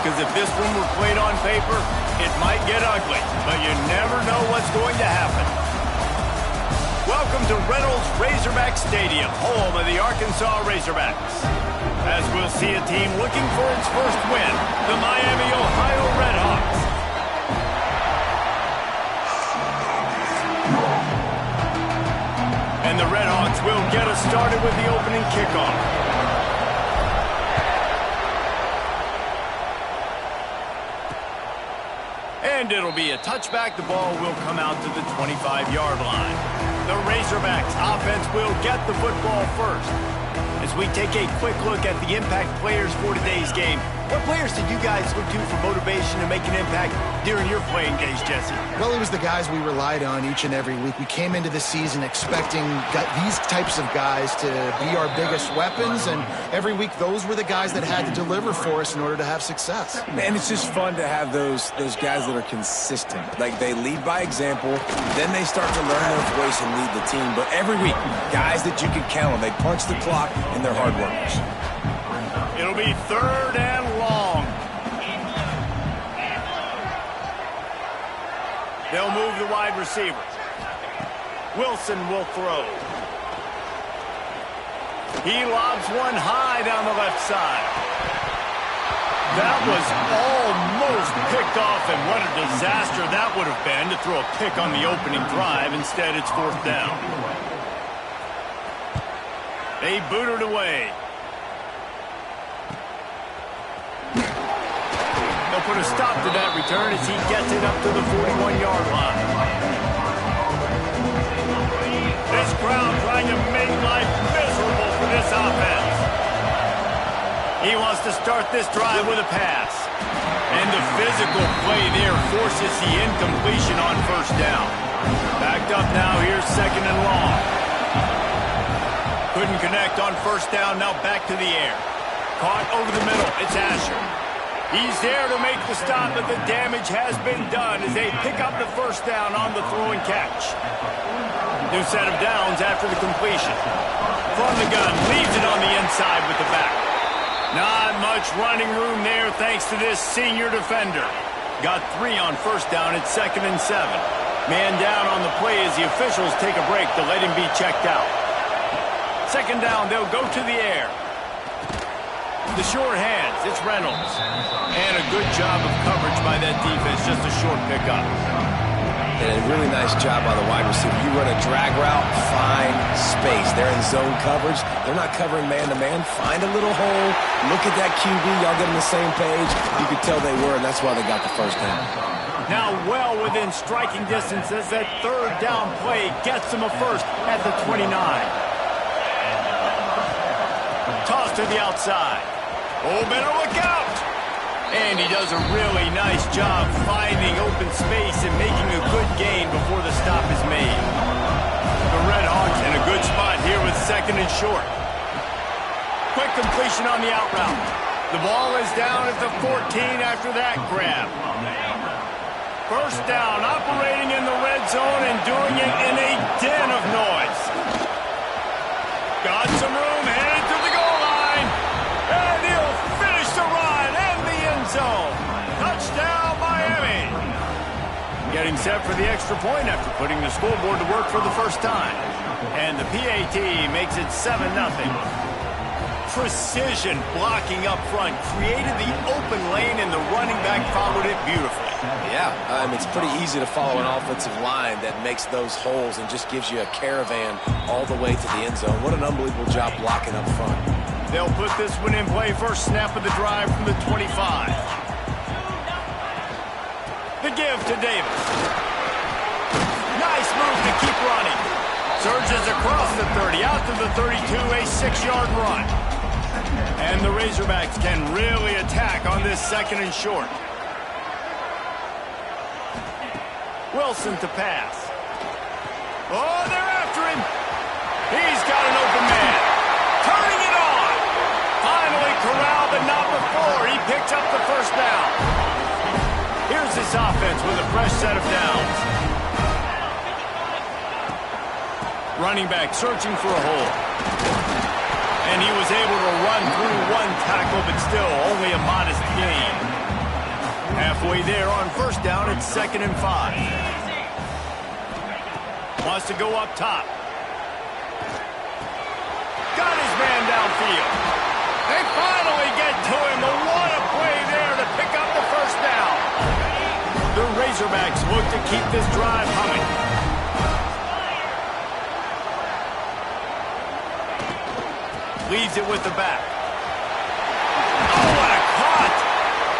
because if this one were played on paper, it might get ugly, but you never know what's going to happen. Welcome to Reynolds Razorback Stadium, home of the Arkansas Razorbacks. As we'll see a team looking for its first win, the Miami, Ohio Redhawks. And the Redhawks will get us started with the opening kickoff. And it'll be a touchback. The ball will come out to the 25-yard line. The Razorbacks offense will get the football first. As we take a quick look at the impact players for today's game, what players did you guys look to for motivation to make an impact during your playing days, Jesse? Well, it was the guys we relied on each and every week. We came into the season expecting these types of guys to be our biggest weapons, and every week those were the guys that had to deliver for us in order to have success. Man, it's just fun to have those guys that are consistent. Like, they lead by example, then they start to learn their voice and lead the team. But every week, guys that you can count on, they punch the clock, and they're hard workers. It'll be third and long. They'll move the wide receiver. Wilson will throw. He lobs one high down the left side. That was almost picked off, and what a disaster that would have been to throw a pick on the opening drive. Instead, it's fourth down. They boot it away. They'll put a stop to that return as he gets it up to the 41-yard line. This crowd trying to make life miserable for this offense. He wants to start this drive with a pass. And the physical play there forces the incompletion on first down. Backed up now, here's second and long. Couldn't connect on first down, now back to the air. Caught over the middle, it's Asher. He's there to make the stop, but the damage has been done as they pick up the first down on the throw and catch. New set of downs after the completion. From the gun, leaves it on the inside with the back. Not much running room there thanks to this senior defender. Got 3 on first down at 2nd and 7. Man down on the play as the officials take a break to let him be checked out. Second down, they'll go to the air. The short hands, it's Reynolds. And a good job of coverage by that defense, just a short pickup. And a really nice job by the wide receiver. You run a drag route, find space. They're in zone coverage. They're not covering man-to-man. Find a little hole. Look at that QB. Y'all get on the same page. You could tell they were, and that's why they got the first down. Now well within striking distance as that third down play gets them a first at the 29. Toss to the outside. Oh, better look out! And he does a really nice job finding open space and making a good gain before the stop is made. The Redhawks in a good spot here with second and short. Quick completion on the out route. The ball is down at the 14 after that grab. First down, operating in the red zone and doing it in a den of noise. Got some room, headed to the goal line. And he'll finish the run and the end zone. Touchdown, Miami. Getting set for the extra point after putting the scoreboard to work for the first time. And the PAT makes it 7-0. Precision blocking up front created the open lane, and the running back followed it beautifully. Yeah, it's pretty easy to follow an offensive line that makes those holes and just gives you a caravan all the way to the end zone. What an unbelievable job blocking up front. They'll put this one in play. First snap of the drive from the 25. The give to Davis. Nice move to keep running. Surges across the 30, out to the 32, a 6-yard run. And the Razorbacks can really attack on this second and short. Wilson to pass. Oh, they're after him. He's got an open man. Turning it on. Finally corralled, but not before. He picks up the first down. Here's this offense with a fresh set of downs. Running back searching for a hole. And he was able to run through one tackle, but still only a modest gain. halfway there on first down. It's 2nd and 5. Wants to go up top. Got his man downfield. They finally get to him. But what a play there to pick up the first down. The Razorbacks look to keep this drive humming. Leaves it with the back. Oh, what a cut!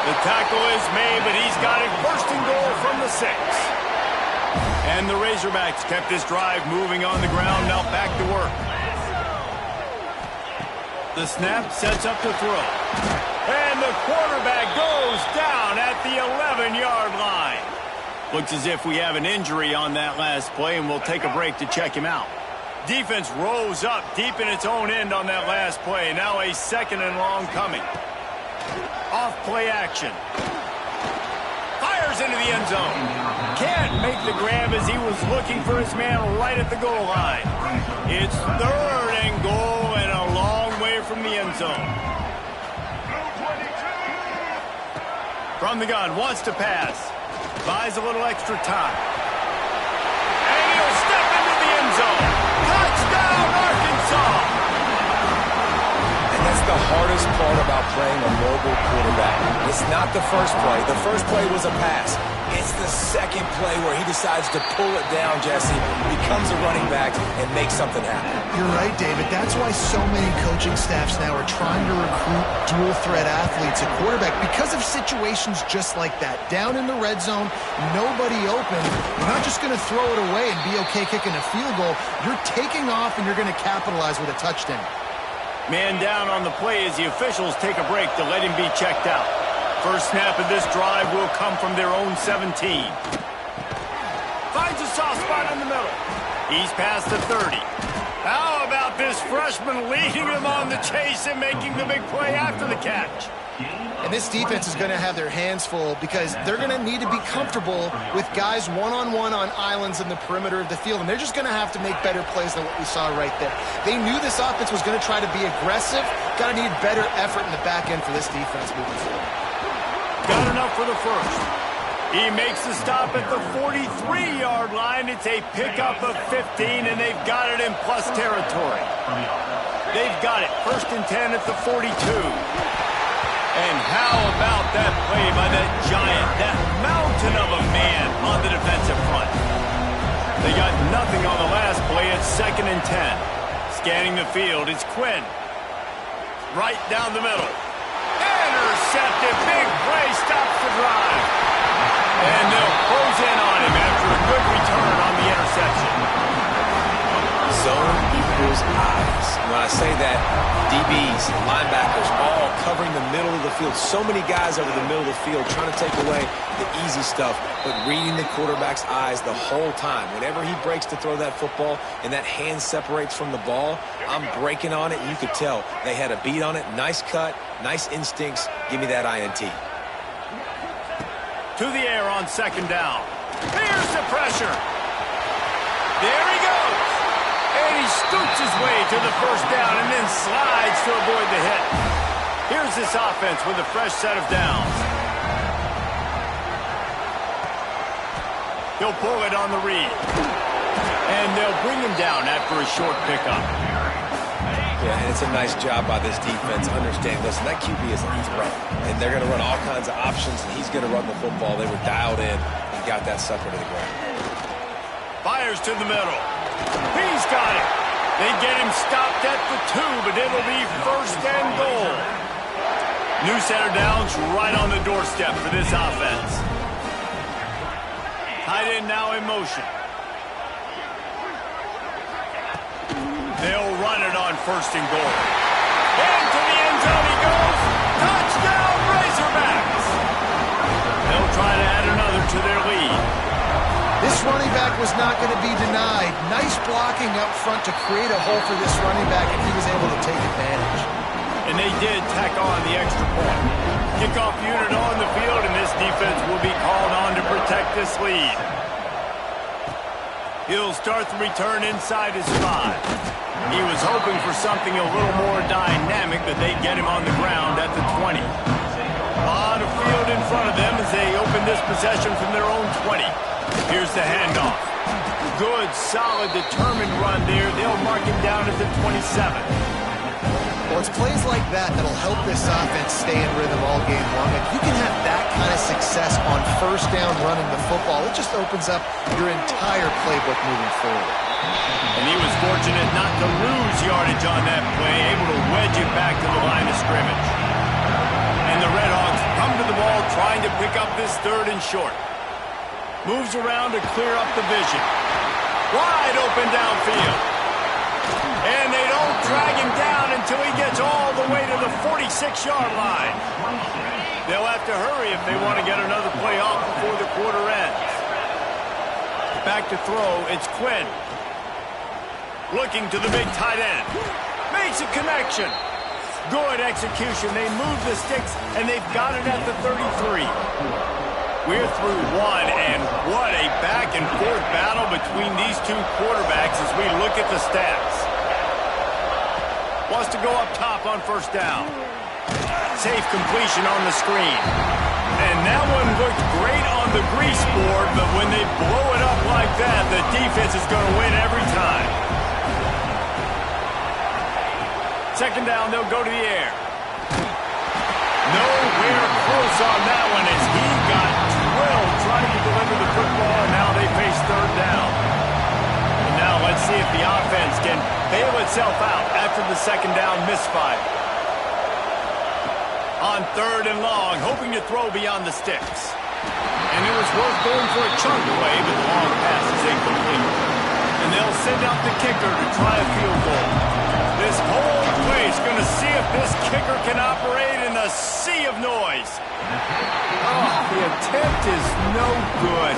The tackle is made, but he's got it 1st and goal from the 6. And the Razorbacks kept this drive moving on the ground. Now back to work. The snap sets up to throw. And the quarterback goes down at the 11-yard line. Looks as if we have an injury on that last play, and we'll take a break to check him out. Defense rose up deep in its own end on that last play. Now a 2nd and long coming. Off play action. Fires into the end zone. Can't make the grab as he was looking for his man right at the goal line. It's 3rd and goal and a long way from the end zone. From the gun, wants to pass. Buys a little extra time. And he'll step into the end zone. Touchdown, Arkansas! And that's the hardest part about playing a mobile quarterback. It's not the first play. The first play was a pass. It's the second play where he decides to pull it down, Jesse, becomes a running back, and makes something happen. You're right, David. That's why so many coaching staffs now are trying to recruit dual-threat athletes at quarterback because of situations just like that. Down in the red zone, nobody open. You're not just going to throw it away and be okay kicking a field goal. You're taking off, and you're going to capitalize with a touchdown. Man down on the play as the officials take a break to let him be checked out. First snap of this drive will come from their own 17. Finds a soft spot in the middle. He's past the 30. How about this freshman leading him on the chase and making the big play after the catch? And this defense is going to have their hands full because they're going to need to be comfortable with guys one-on-one on islands in the perimeter of the field. And they're just going to have to make better plays than what we saw right there. They knew this offense was going to try to be aggressive. Got to need better effort in the back end for this defense moving forward. Got enough for the first. He makes the stop at the 43-yard line. It's a pickup of 15, and they've got it in plus territory. They've got it. 1st and 10 at the 42. And how about that play by that giant, that mountain of a man on the defensive front? They got nothing on the last play. It's 2nd and 10. Scanning the field, it's Quinn. Right down the middle. Intercepted. Big play. Stops the drive. And they'll close in on him after a good return on the interception. Zone equals eyes. When I say that, DBs, linebackers, all covering the middle of the field. So many guys over the middle of the field trying to take away the easy stuff, but reading the quarterback's eyes the whole time. Whenever he breaks to throw that football and that hand separates from the ball, I'm breaking on it, and you could tell they had a beat on it. Nice cut, nice instincts. Give me that INT. To the air on 2nd down. Here's the pressure. There he goes. And he scoots his way to the first down and then slides to avoid the hit. Here's this offense with a fresh set of downs. He'll pull it on the read. And they'll bring him down after a short pickup. Yeah, and it's a nice job by this defense. Understand, listen, that QB is a threat. And they're going to run all kinds of options, and he's going to run the football. They were dialed in and got that sucker to the ground. Fires to the middle. He's got it. They get him stopped at the 2, but it'll be 1st and goal. New center downs right on the doorstep for this offense. Tight end now in motion. They'll run it on 1st and goal. Into the end zone he goes. Touchdown, Razorbacks. They'll try to add another to their lead. This running back was not going to be denied. Nice blocking up front to create a hole for this running back, and he was able to take advantage. And they did tack on the extra point. Kickoff unit on the field, and this defense will be called on to protect this lead. He'll start the return inside his 5. He was hoping for something a little more dynamic, but they get him on the ground at the 20. A lot of field in front of them as they open this possession from their own 20. Here's the handoff. Good, solid, determined run there. They'll mark him down at the 27. Well, it's plays like that that'll help this offense stay in rhythm all game long. If you can have that kind of success on first down running the football, it just opens up your entire playbook moving forward. And he was fortunate not to lose yardage on that play, able to wedge it back to the line of scrimmage. And the Redhawks come to the ball trying to pick up this 3rd and short. Moves around to clear up the vision. Wide open downfield. And they don't drag him down until he gets all the way to the 46-yard line. They'll have to hurry if they want to get another play off before the quarter ends. Back to throw, it's Quinn. Looking to the big tight end. Makes a connection. Good execution. They move the sticks, and they've got it at the 33. We're through one, and what a back-and-forth battle between these two quarterbacks as we look at the stats. Wants to go up top on first down. Safe completion on the screen. And that one looked great on the grease board, but when they blow it up like that, the defense is going to win every time. Second down, they'll go to the air. Nowhere close on that one as he got drilled trying to deliver the football, and now they face 3rd down. And now let's see if the offense can bail itself out after the second down misfire. On 3rd and long, hoping to throw beyond the sticks. And it was worth going for a chunk play, but the long pass is incomplete. And they'll send out the kicker to try a field goal. This whole place going to see if this kicker can operate in the sea of noise. Oh, the attempt is no good.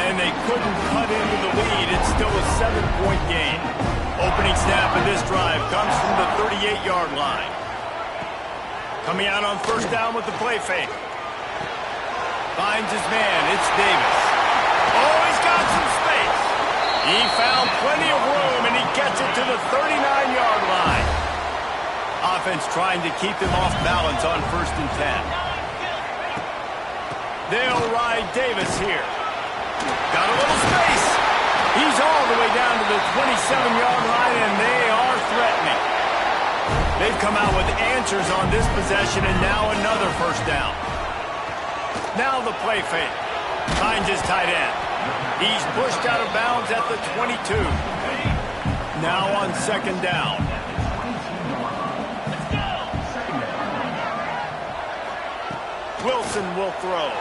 And they couldn't cut into the lead. It's still a 7-point game. Opening snap of this drive comes from the 38-yard line. Coming out on first down with the play fake. Finds his man. It's Davis. Oh, he's got some space. He found plenty of room, and he gets it to the 39-yard line. Offense trying to keep them off balance on 1st and 10. They'll ride Davis here. Got a little space. He's all the way down to the 27-yard line, and they are threatening. They've come out with answers on this possession, and now another first down. Now the play fake. Finds his tight end. He's pushed out of bounds at the 22. Now on second down. Wilson will throw.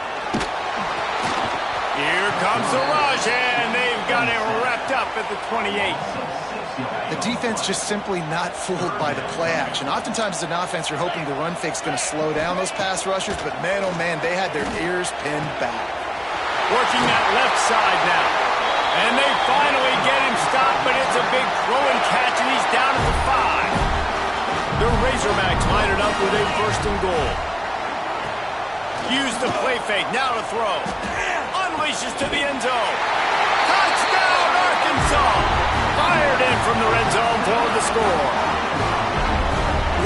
Here comes the rush, and they've got it wrapped up at the 28. The defense just simply not fooled by the play action. Oftentimes as an offense, you're hoping the run fake's going to slow down those pass rushers, but man, oh man, they had their ears pinned back. Working that left side now. And they finally get him stopped, but it's a big throw and catch, and he's down at the 5. The Razorbacks line it up with a 1st and goal. Use the play fake, now to throw. Unleashes to the end zone. Touchdown, Arkansas! Fired in from the red zone for the score.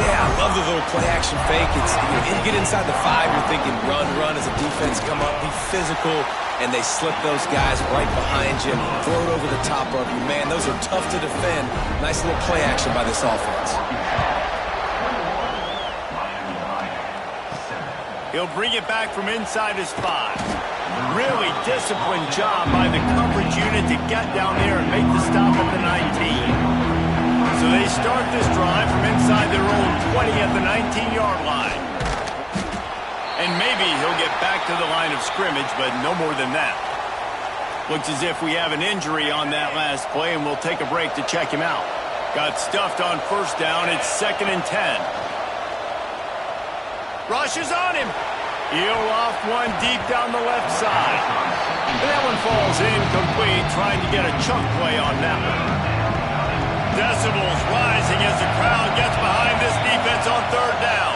Yeah, I love the little play-action fake. It's, you get inside the 5, you're thinking run as a defense, come up, be physical, and they slip those guys right behind you, throw it over the top of you. Man, those are tough to defend. Nice little play action by this offense. He'll bring it back from inside his 5. Really disciplined job by the coverage unit to get down there and make the stop at the 19. So they start this drive from inside their own 20 at the 19-yard line. And maybe he'll get back to the line of scrimmage, but no more than that. Looks as if we have an injury on that last play, and we'll take a break to check him out. Got stuffed on first down. It's 2nd and 10. Rush is on him. He'll off one deep down the left side. And that one falls incomplete, trying to get a chunk play on that one. Decibels rising as the crowd gets behind this defense on third down.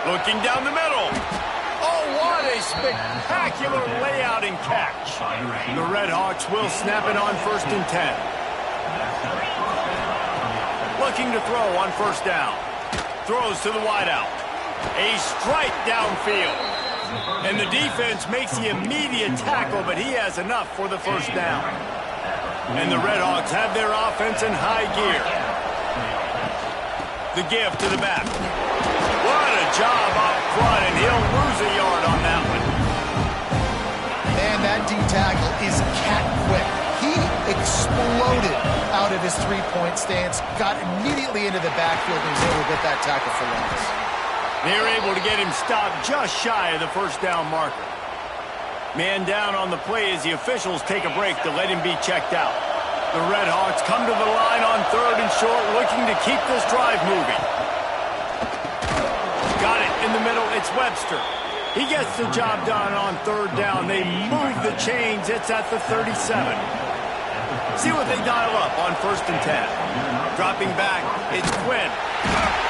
Looking down the middle. Oh, what a spectacular layout and catch. The Redhawks will snap it on 1st and 10. Looking to throw on first down. Throws to the wideout. A strike downfield. And the defense makes the immediate tackle, but he has enough for the first down. And the Redhawks have their offense in high gear. The give to the back. What a job up front, and he'll lose a yard on that one. Man, that D-tackle is cat quick. He exploded out of his three-point stance, got immediately into the backfield, and was able to get that tackle for loss. They're able to get him stopped just shy of the first down marker. Man down on the play as the officials take a break to let him be checked out. The Redhawks come to the line on 3rd and short, looking to keep this drive moving. Got it in the middle. It's Webster. He gets the job done on 3rd down. They move the chains. It's at the 37. See what they dial up on 1st and 10. Dropping back, it's Quinn.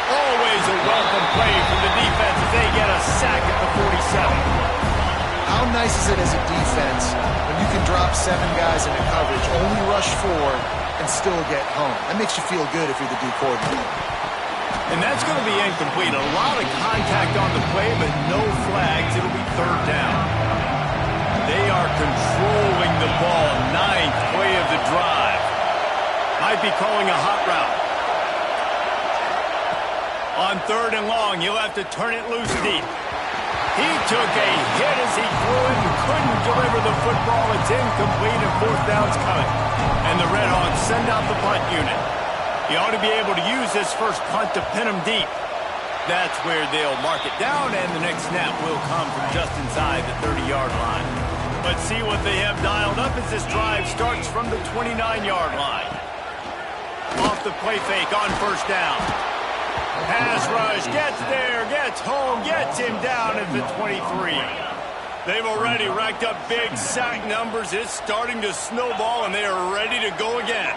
Always a welcome play from the defense as they get a sack at the 47. How nice is it as a defense when you can drop 7 guys into coverage, only rush 4, and still get home? That makes you feel good if you're the D coordinator. And that's going to be incomplete. A lot of contact on the play, but no flags. It'll be 3rd down. They are controlling the ball. 9th play of the drive. Might be calling a hot route. On 3rd and long, he'll have to turn it loose deep. He took a hit as he threw it and couldn't deliver the football. It's incomplete and 4th down's coming. And the Redhawks send out the punt unit. He ought to be able to use this first punt to pin him deep. That's where they'll mark it down, and the next snap will come from just inside the 30-yard line. Let's see what they have dialed up as this drive starts from the 29-yard line. Off the play fake on 1st down. Pass rush, gets there, gets home, gets him down at the 23. They've already racked up big sack numbers. It's starting to snowball, and they are ready to go again.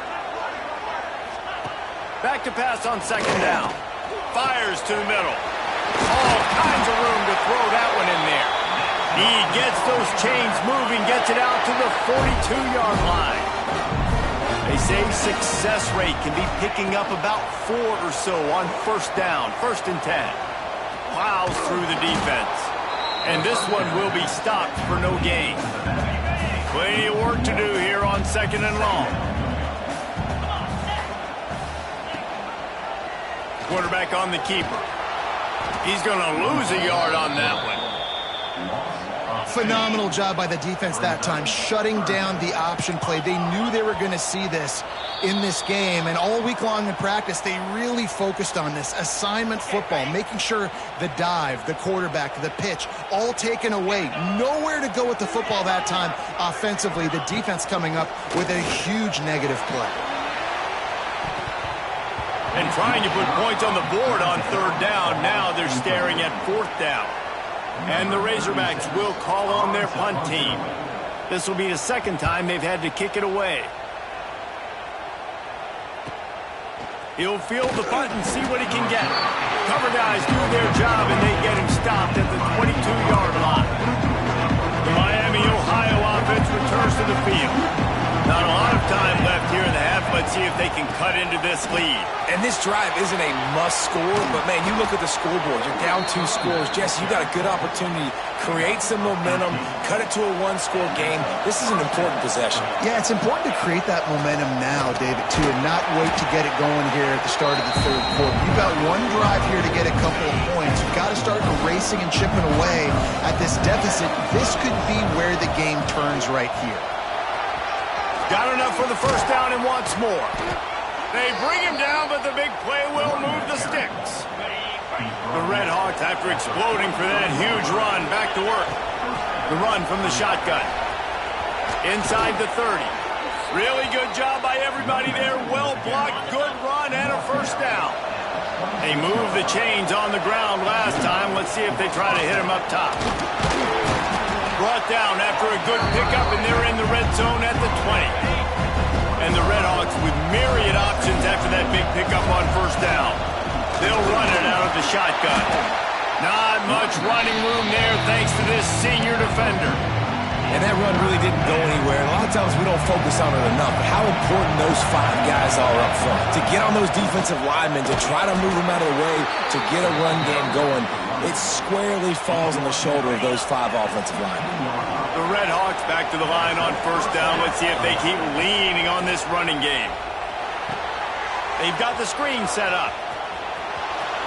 Back to pass on 2nd down. Fires to the middle. All kinds of room to throw that one in there. He gets those chains moving, gets it out to the 42-yard line. They say success rate can be picking up about 4 or so on 1st down, 1st and 10. Plows through the defense. And this one will be stopped for no gain. Plenty of work to do here on 2nd and long. Quarterback on the keeper. He's going to lose a yard on that one. Phenomenal job by the defense that time, shutting down the option play. They knew they were going to see this in this game, and all week long in practice, they really focused on this assignment football, making sure the dive, the quarterback, the pitch, all taken away. Nowhere to go with the football that time offensively. The defense coming up with a huge negative play. And trying to put points on the board on 3rd down. Now they're staring at 4th down. And the Razorbacks will call on their punt team. This will be the 2nd time they've had to kick it away. He'll field the punt and see what he can get. Cover guys do their job, and they get him stopped at the 22-yard line. The Miami, Ohio offense returns to the field. Not a lot of time left here in the half. Let's see if they can cut into this lead. And this drive isn't a must score, but, man, you look at the scoreboard. You're down 2 scores. Jesse, you got a good opportunity. Create some momentum. Cut it to a 1-score game. This is an important possession. Yeah, it's important to create that momentum now, David, too, and not wait to get it going here at the start of the 3rd quarter. You've got one drive here to get a couple of points. You've got to start racing and chipping away at this deficit. This could be where the game turns right here. Got enough for the 1st down and wants more. They bring him down, but the big play will move the sticks. The Redhawks, after exploding for that huge run, back to work. The run from the shotgun. Inside the 30. Really good job by everybody there. Well blocked, good run, and a 1st down. They moved the chains on the ground last time. Let's see if they try to hit him up top. Brought down after a good pickup, and they're in the red zone at the 20. And the Redhawks with myriad options after that big pickup on 1st down. They'll run it out of the shotgun. Not much running room there thanks to this senior defender. And that run really didn't go anywhere. A lot of times we don't focus on it enough, but how important those 5 guys are up front. To get on those defensive linemen, to try to move them out of the way, to get a run game going. it squarely falls on the shoulder of those 5 offensive linemen. The Red Hawks back to the line on first down. Let's see if they keep leaning on this running game. They've got the screen set up.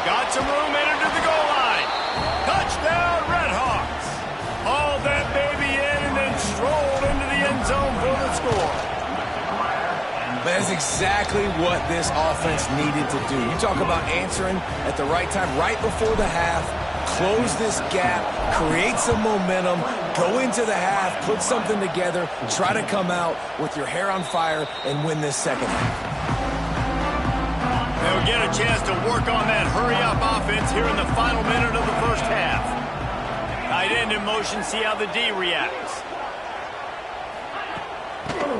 Got some room, entered to the goal line. Touchdown, Red Hawks. Hauled that baby in and then strolled into the end zone for the score. That's exactly what this offense needed to do. You talk about answering at the right time, right before the half, close this gap, create some momentum, go into the half, put something together, try to come out with your hair on fire and win this second half. They'll get a chance to work on that hurry-up offense here in the final minute of the first half. Tight end in motion, see how the D reacts.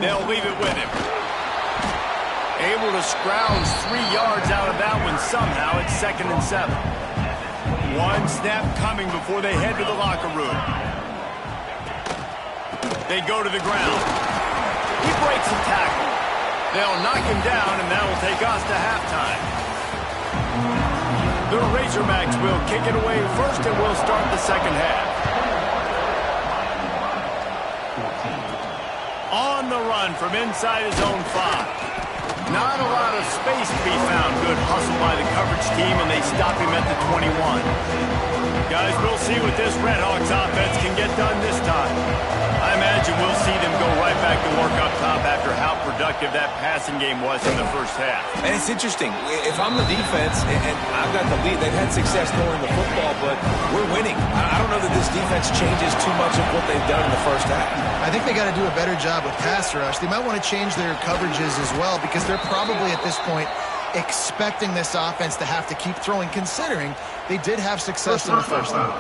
They'll leave it with him. Able to scrounge 3 yards out of that one somehow. It's 2nd and 7. One snap coming before they head to the locker room. They go to the ground. He breaks a tackle. They'll knock him down, and that will take us to halftime. The Razorbacks will kick it away first, and we'll start the second half. On the run from inside his own 5. Not a lot of space to be found. Good hustle by the coverage team, and they stop him at the 21. Guys, we'll see what this Red Hawks offense can get done this time. I imagine we'll see them go right back to work up top after how productive that passing game was in the first half. And it's interesting. If I'm the defense and I've got the lead, they've had success throwing the football, but we're winning. I don't know that this defense changes too much of what they've done in the first half. I think they got to do a better job with pass rush. They might want to change their coverages as well because they're probably at this point expecting this offense to have to keep throwing, considering they did have success in the first half.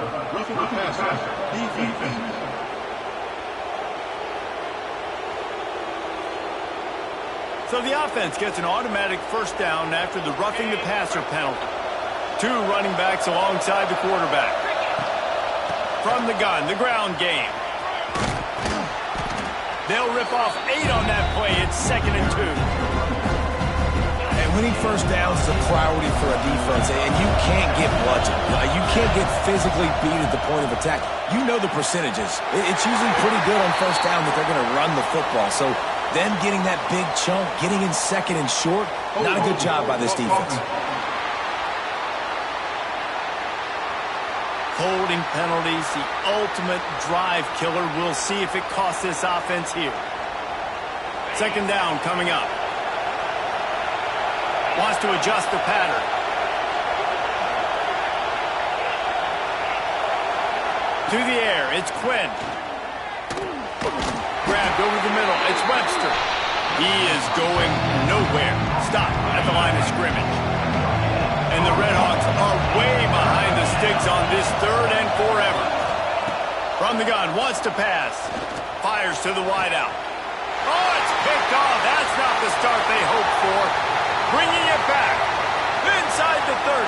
So the offense gets an automatic first down after the roughing the passer penalty. 2 running backs alongside the quarterback. From the gun, the ground game. They'll rip off 8 on that play. It's 2nd and 2. And winning first downs is a priority for a defense, and you can't get bludgeoned. You can't get physically beat at the point of attack. You know the percentages. It's usually pretty good on first down that they're going to run the football. So them getting that big chunk, getting in 2nd and short, not a good job by this defense. Holding penalties, the ultimate drive killer. We'll see if it costs this offense here. 2nd down coming up. Wants to adjust the pattern. To the air, it's Quinn. Grabbed over the middle, it's Webster. He is going nowhere. Stop at the line of scrimmage. And the Red Hawks are way behind the sticks on this 3rd and forever. From the gun, wants to pass. Fires to the wideout. Oh, it's picked off. That's not the start they hoped for. Bringing it back. Inside the 30.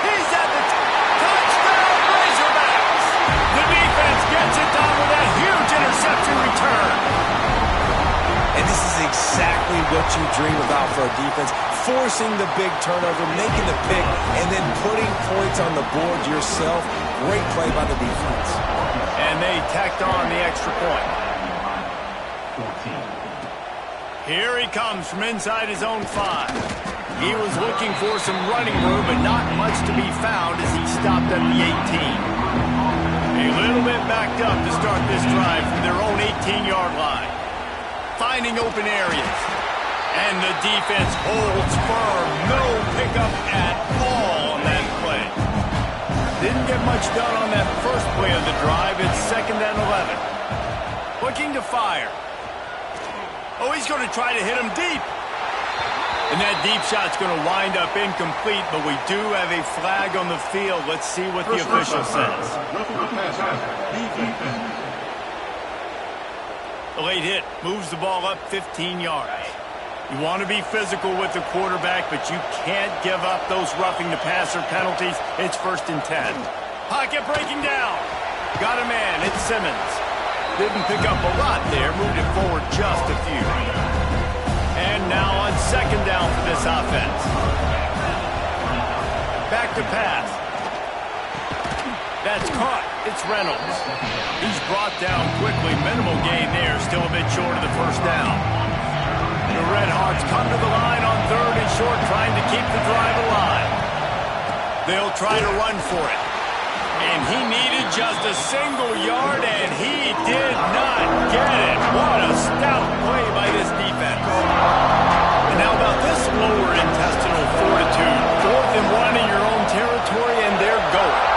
He's at the touchdown Razorbacks. The defense gets it done with a huge interception return. And this is exactly what you dream about for a defense. Forcing the big turnover, making the pick, and then putting points on the board yourself. Great play by the defense. And they tacked on the extra point. Here he comes from inside his own 5. He was looking for some running room, but not much to be found as he stopped at the 18. A little bit backed up to start this drive from their own 18-yard line. Finding open areas. And the defense holds firm. No pickup at all on that play. Didn't get much done on that first play of the drive. It's 2nd and 11. Looking to fire. Oh, he's going to try to hit him deep. And that deep shot's going to wind up incomplete, but we do have a flag on the field. Let's see what the official says. The late hit moves the ball up 15 yards. You want to be physical with the quarterback, but you can't give up those roughing the passer penalties. It's 1st and 10. Pocket breaking down. Got a man. It's Simmons. Didn't pick up a lot there. Moved it forward just a few. And now on 2nd down for this offense. Back to pass. That's caught. It's Reynolds. He's brought down quickly. Minimal gain there. Still a bit short of the first down. The Red Hawks come to the line on 3rd and short, trying to keep the drive alive. They'll try to run for it. And he needed just a single yard, and he did not get it. What a stout play by this defense. And now about this lower intestinal fortitude. 4th and 1 in your own territory, and they're going.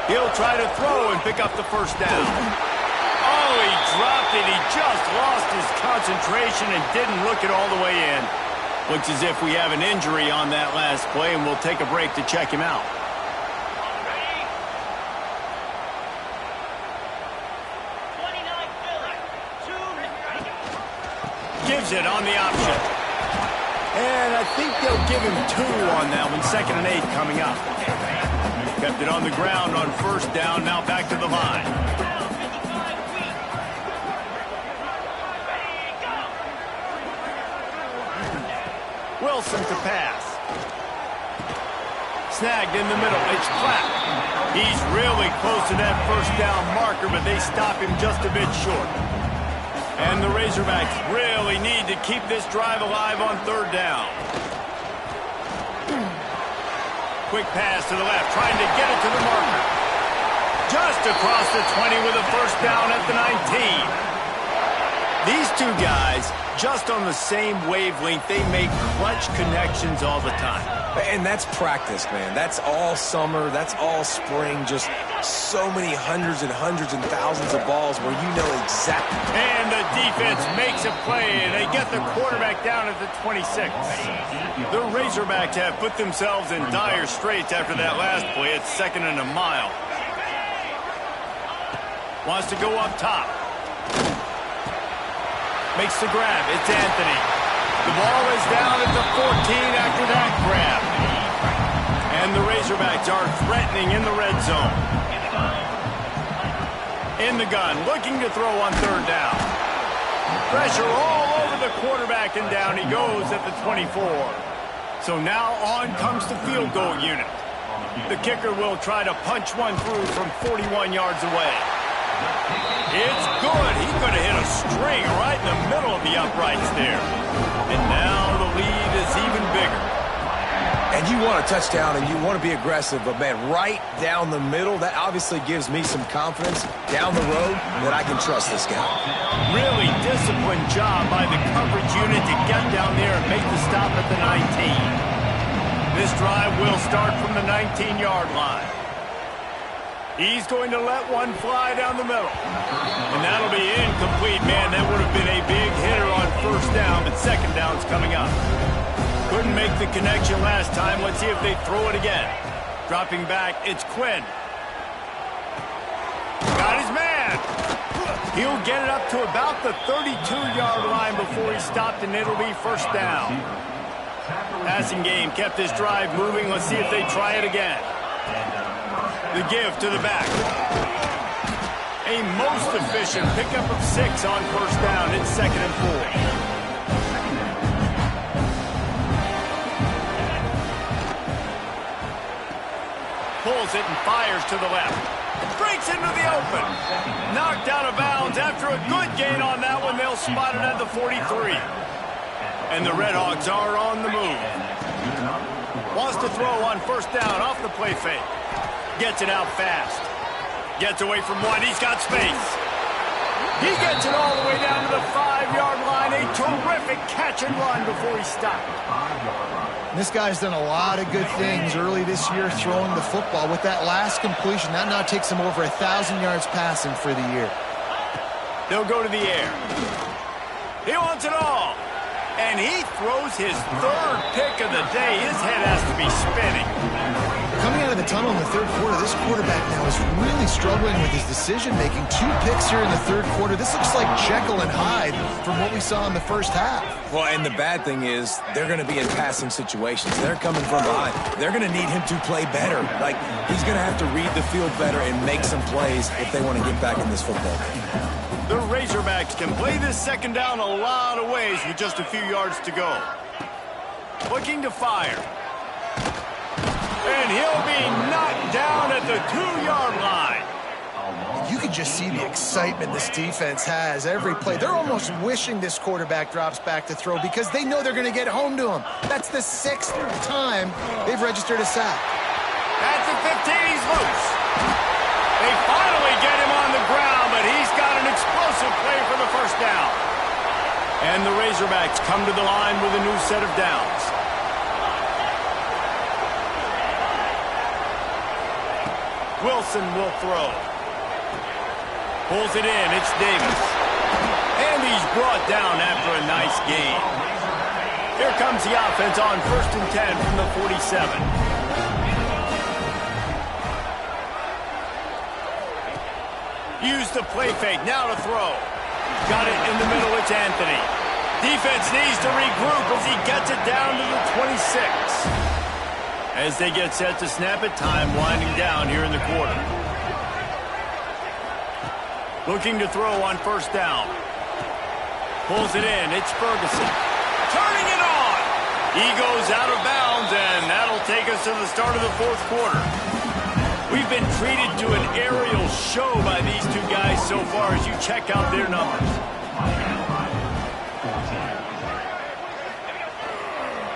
He'll try to throw and pick up the first down. Oh, he dropped it. He just lost his concentration and didn't look it all the way in. Looks as if we have an injury on that last play, and we'll take a break to check him out. Gives it on the option. And I think they'll give him 2 on that one. 2nd and 8 coming up. Kept it on the ground on 1st down. Now back to the line. Wilson to pass. Snagged in the middle. It's Clapp. He's really close to that 1st down marker, but they stop him just a bit short. And the Razorbacks really need to keep this drive alive on 3rd down. Quick pass to the left, trying to get it to the marker. Just across the 20 with a 1st down at the 19. These two guys, just on the same wavelength, they make clutch connections all the time. And that's practice, man. That's all summer. That's all spring. Just so many hundreds and thousands of balls where you know exactly. And the defense makes a play, and they get the quarterback down at the 26. The Razorbacks have put themselves in dire straits after that last play. It's 2nd and a mile. Wants to go up top. Makes the grab. It's Anthony. The ball is down at the 14 after that grab. And the Razorbacks are threatening in the red zone. In the gun, looking to throw on 3rd down. Pressure all over the quarterback, and down he goes at the 24. So now on comes the field goal unit. The kicker will try to punch one through from 41 yards away. It's good. He could have hit a string right in the middle of the uprights there. And now the lead is even bigger. And you want a touchdown and you want to be aggressive, but man, right down the middle, that obviously gives me some confidence down the road that I can trust this guy. Really disciplined job by the coverage unit to get down there and make the stop at the 19. This drive will start from the 19-yard line. He's going to let one fly down the middle. And that'll be incomplete, man. That would have been a big hitter on 1st down, but 2nd down's coming up. Couldn't make the connection last time. Let's see if they throw it again. Dropping back, it's Quinn. Got his man. He'll get it up to about the 32-yard line before he stopped, and it'll be 1st down. Passing game kept this drive moving. Let's see if they try it again. The give to the back. A most efficient pickup of 6 on 1st down. It's 2nd and 4. Pulls it and fires to the left. Breaks into the open. Knocked out of bounds after a good gain on that one. They'll spot it at the 43. And the Red Hawks are on the move. Wants to throw on 1st down off the play fake. Gets it out fast. Gets away from one. He's got space. He gets it all the way down to the 5-yard line. A terrific catch and run before he stopped. This guy's done a lot of good things early this year throwing the football. With that last completion, that now takes him over 1,000 yards passing for the year. They'll go to the air. He wants it all. And he throws his 3rd pick of the day. His head has to be spinning. Coming out of the tunnel in the 3rd quarter, this quarterback now is really struggling with his decision-making. 2 picks here in the 3rd quarter. This looks like Jekyll and Hyde from what we saw in the 1st half. Well, and the bad thing is they're going to be in passing situations. They're coming from behind. They're going to need him to play better. Like, he's going to have to read the field better and make some plays if they want to get back in this football game. The Razorbacks can play this 2nd down a lot of ways with just a few yards to go. Looking to fire. And he'll be knocked down at the 2-yard line. You can just see the excitement this defense has every play. They're almost wishing this quarterback drops back to throw because they know they're going to get home to him. That's the 6th time they've registered a sack. At the 15, he's loose. They finally get him on the ground, but he's got an explosive play for the first down. And the Razorbacks come to the line with a new set of downs. Wilson will throw. Pulls it in. It's Davis. And he's brought down after a nice gain. Here comes the offense on 1st and 10 from the 47. Use the play fake. Now to throw. Got it in the middle. It's Anthony. Defense needs to regroup as he gets it down to the 26. As they get set to snap it, time winding down here in the quarter. Looking to throw on 1st down. Pulls it in. It's Ferguson. Turning it on. He goes out of bounds, and that'll take us to the start of the 4th quarter. We've been treated to an aerial show by these two guys so far as you check out their numbers.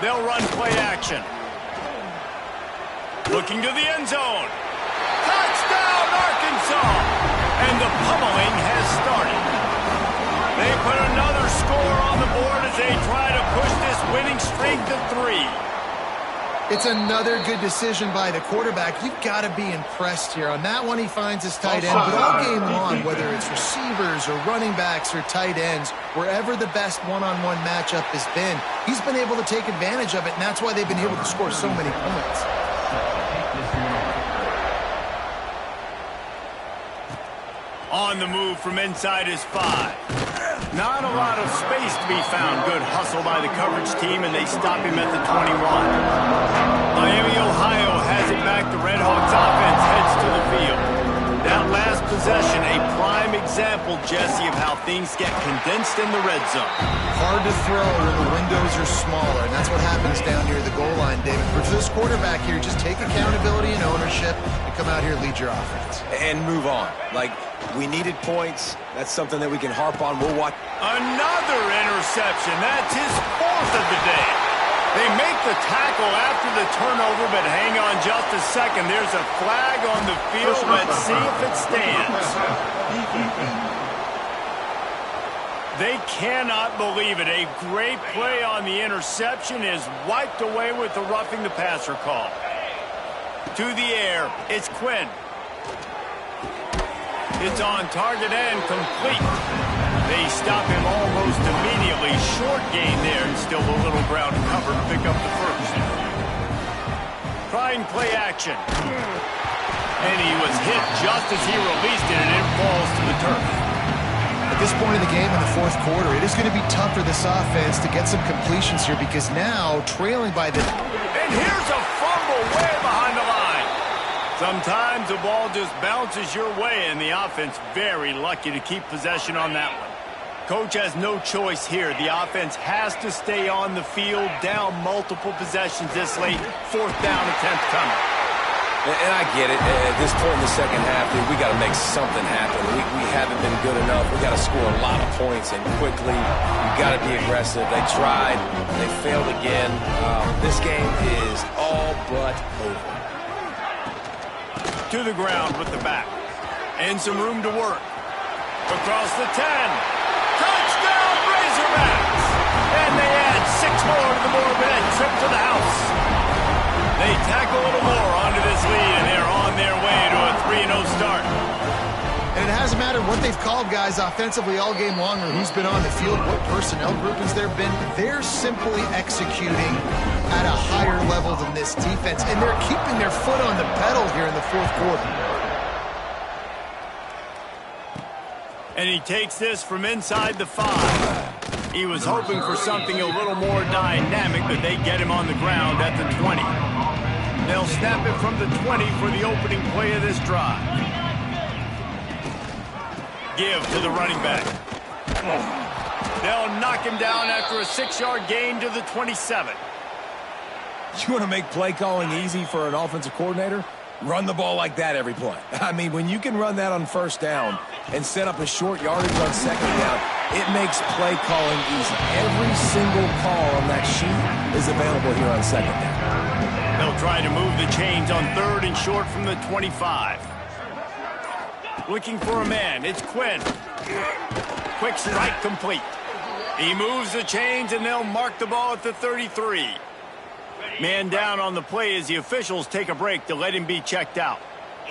They'll run play action. Looking to the end zone. Touchdown, Arkansas! And the pummeling has started. They put another score on the board as they try to push this winning streak to 3. It's another good decision by the quarterback. You've got to be impressed here. On that one, he finds his tight end. But all game long, whether it's receivers or running backs or tight ends, wherever the best one-on-one matchup has been, he's been able to take advantage of it, and that's why they've been able to score so many points. On the move from inside his 5. Not a lot of space to be found. Good hustle by the coverage team, and they stop him at the 21. Miami, Ohio has it back. The Red Hawks offense heads to the field. That last possession, a prime example, Jesse, of how things get condensed in the red zone. Hard to throw when the windows are smaller, and that's what happens down near the goal line, David. For this quarterback here, just take accountability and ownership and come out here and lead your offense. And move on. Like, we needed points. That's something that we can harp on. We'll watch. Another interception. That's his 4th of the day. They make the tackle after the turnover, but hang on just a second. There's a flag on the field. Let's see if it stands. They cannot believe it. A great play on the interception is wiped away with the roughing the passer call. To the air. It's Quinn. It's on target and complete. They stop him almost immediately. Short gain there and still a little ground cover to pick up the 1st. Trying play action. And he was hit just as he released it, and it falls to the turf. At this point in the game in the 4th quarter, it is going to be tough for this offense to get some completions here because now trailing by the... And here's a fumble way behind the line. Sometimes the ball just bounces your way, and the offense very lucky to keep possession on that one. Coach has no choice here. The offense has to stay on the field, down multiple possessions this late. 4th down attempt coming. And I get it. At this point in the second half, dude, we got to make something happen. We haven't been good enough. We got to score a lot of points, and quickly. You got to be aggressive. They tried. They failed again. This game is all but over. To the ground with the back. And some room to work. Across the 10. Touchdown, Razorbacks! And they add 6 more to the Morbid trip to the house. They tack a little more onto this lead, and they're on their way to a 3-0 start. And it hasn't mattered what they've called guys offensively all game long or who's been on the field, what personnel groupings there have been. They're simply executing at a higher level than this defense, and they're keeping their foot on the pedal here in the 4th quarter. And he takes this from inside the 5. He was hoping for something a little more dynamic, but they get him on the ground at the 20. They'll snap it from the 20 for the opening play of this drive. Give to the running back. They'll knock him down after a 6-yard gain to the 27. You want to make play calling easy for an offensive coordinator? Run the ball like that every play. I mean, when you can run that on first down and set up a short yardage on second down, it makes play calling easy. Every single call on that sheet is available here on second down. They'll try to move the chains on 3rd and short from the 25. Looking for a man. It's Quinn. Quick strike complete. He moves the chains, and they'll mark the ball at the 33. Man down on the play as the officials take a break to let him be checked out.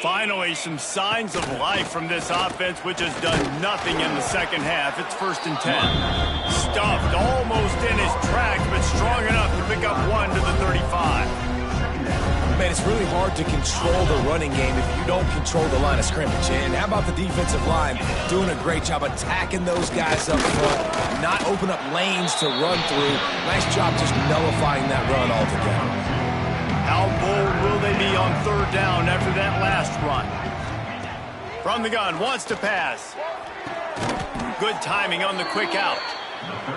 Finally, some signs of life from this offense, which has done nothing in the second half. It's 1st and 10. Stuffed almost in his tracks, but strong enough to pick up 1 to the 35. Man, it's really hard to control the running game if you don't control the line of scrimmage. And how about the defensive line doing a great job attacking those guys up front, not open up lanes to run through. Nice job just nullifying that run altogether. How bold will they be on 3rd down after that last run? From the gun, wants to pass. Good timing on the quick out.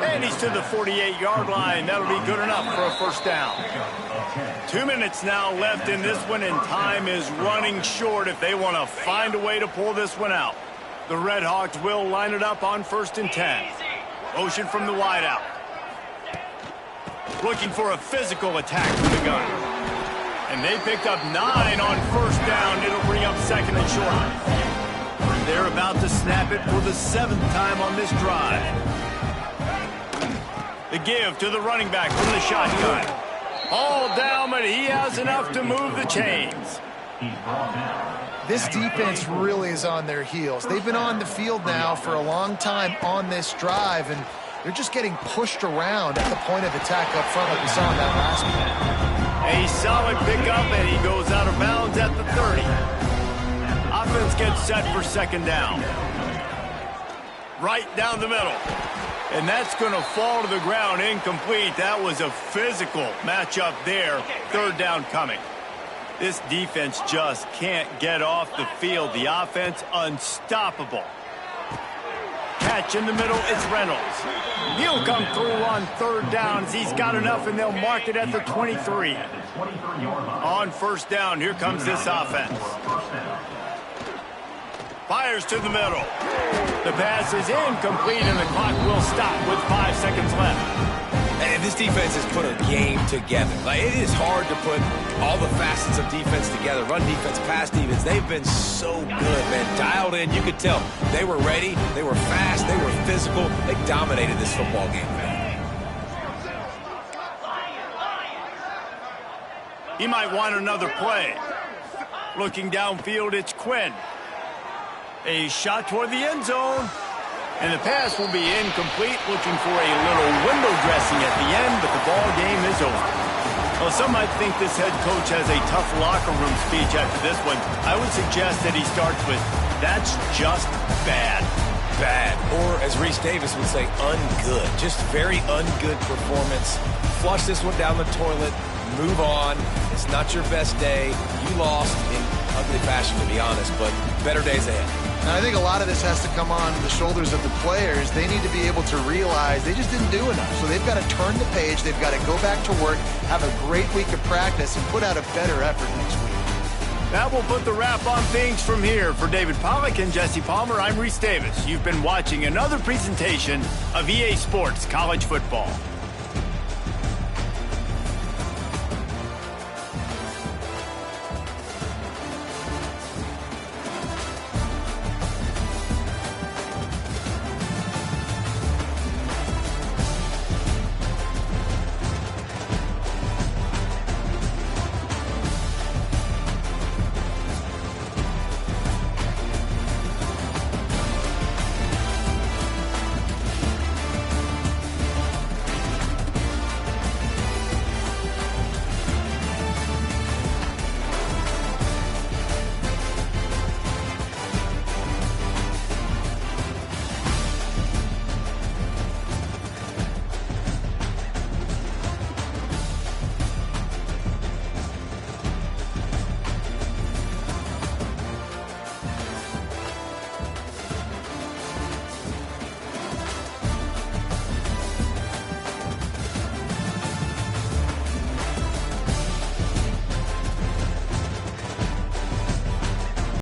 And he's to the 48-yard line. That'll be good enough for a 1st down. 2 minutes now left in this one, and time is running short if they want to find a way to pull this one out. The Red Hawks will line it up on 1st and 10. Motion from the wideout. Looking for a physical attack from the gun. And they picked up 9 on 1st down. It'll bring up 2nd and short. They're about to snap it for the 7th time on this drive. The give to the running back from the shotgun. All down, but he has enough to move the chains. This defense really is on their heels. They've been on the field now for a long time on this drive, and they're just getting pushed around at the point of attack up front like we saw in that last one. A solid pickup, and he goes out of bounds at the 30. Offense gets set for 2nd down. Right down the middle. And that's going to fall to the ground incomplete. That was a physical matchup there. 3rd down coming. This defense just can't get off the field. The offense unstoppable. Catch in the middle, it's Reynolds. He'll come through on 3rd down as he's got enough, and they'll mark it at the 23. On 1st down, here comes this offense. Fires to the middle. The pass is incomplete, and the clock will stop with 5 seconds left. And this defense has put a game together. Like, it is hard to put all the facets of defense together. Run defense, pass defense. They've been so good, man. Dialed in. You could tell they were ready. They were fast. They were physical. They dominated this football game, man. He might want another play. Looking downfield, it's Quinn. A shot toward the end zone. And the pass will be incomplete, looking for a little window dressing at the end, but the ball game is over. Well, some might think this head coach has a tough locker room speech after this one. I would suggest that he starts with, "That's just bad." Bad. Or, as Reese Davis would say, ungood. Just very ungood performance. Flush this one down the toilet. Move on. It's not your best day. You lost in ugly fashion, to be honest, but better days ahead. And I think a lot of this has to come on the shoulders of the players. They need to be able to realize they just didn't do enough. So they've got to turn the page. They've got to go back to work, have a great week of practice, and put out a better effort next week. That will put the wrap on things from here. For David Pollack and Jesse Palmer, I'm Reese Davis. You've been watching another presentation of EA Sports College Football.